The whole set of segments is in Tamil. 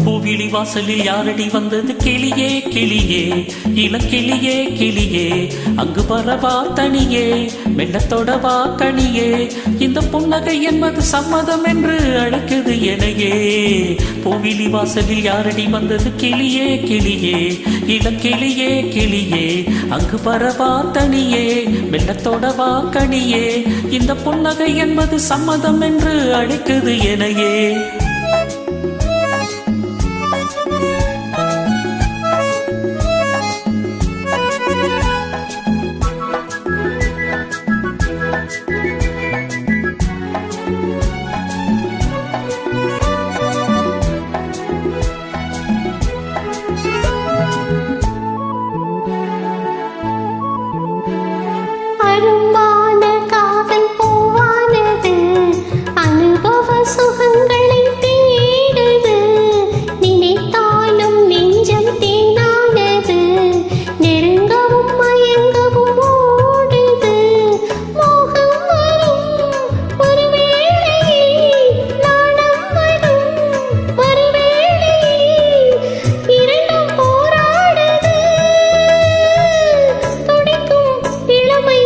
பூவிழி வாசலில் யாரடி வந்தது கிளியே கிளியே இளக்கிளியே கிளியே அங்கு வரவா தனியே மெல்லத்தொடவா கனியே இந்த புன்னகை என்பது சம்மதம் என்று அழைக்குது எனையே பூவிழி வாசலில் யாரடி வந்தது கிளியே கிளியே இளக்கிளியே கிளியே அங்கு வரவா தனியே மெல்லத்தொடவா கனியே இந்த புன்னகை என்பது சம்மதம் என்று அழைக்குது எனையே சுகங்களை தேடுது நினைத்தாலும் நெஞ்சம் தேனானது நெருங்கவும் மயங்கவும் ஓடுது மோகம் வரும் ஒரு வேளையே நாணம் வரும் ஒரு வேளையே இரண்டும் போராடுது துடிக்கும் இளமை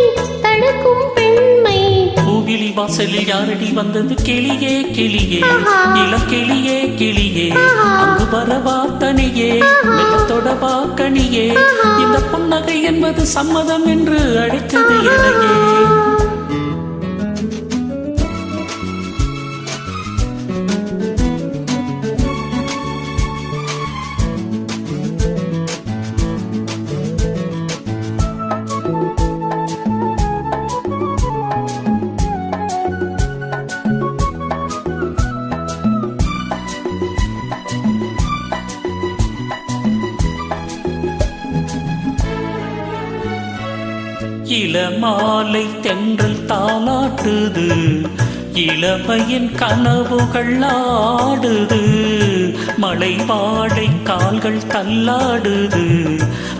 தடுக்கும் பெண்மை பூவிழி வாசலில் யாரடி வந்தது கிளியே கிளியே இளக்கிளியே கிளியே அங்கு வரவா தனியே மெல்லத்தொடவா கனியே இந்த புன்னகை என்பது சம்மதம் என்று அழைத்தது எனையே இளமாலை தென்றல் தாலாட்டுது இளமையின் கனவுகள் ஆடுது மலை வாழை கால்கள் தள்ளாடுது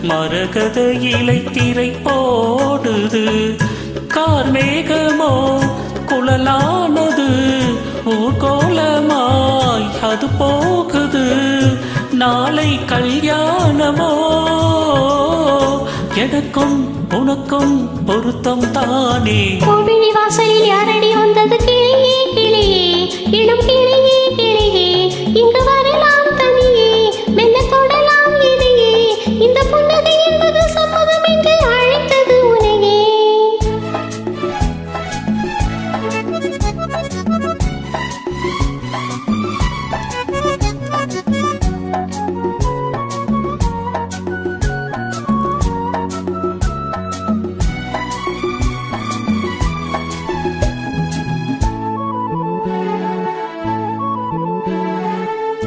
மரகத இலை திரை போடுது கார்மேகமோ குழலானது ஊர்கோலமாய் அது போகுது நாளை கல்யாணமோ எனக்கும் உனக்கும் பொருத்தம் தானே கோவிலி வாசலில் யாரடி வந்தது கிளியே கிளியே இளம் கிளியே கிளியே இங்கு வரலாம் தனியே மெல்ல தொடலாம் இதையே இந்த புன்னகை என்பது சம்மதம் என்று அழைத்தது உனையே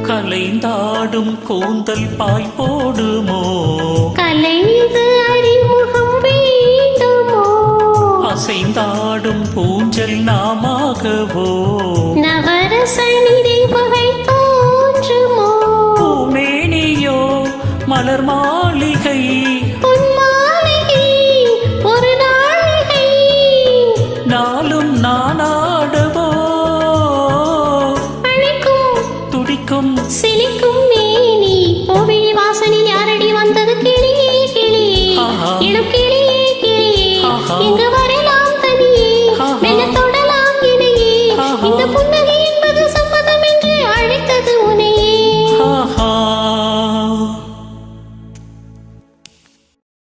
கலைந்தாடும் கூந்தல் பாய் போடுமோ கலைந்து அறிமுகம் வேண்டுமோ அசைந்தாடும் பூஞ்சல் நாமாகவோ நவரச நினைவுகள் தோன்றுமோ பூமேனியோ மலர்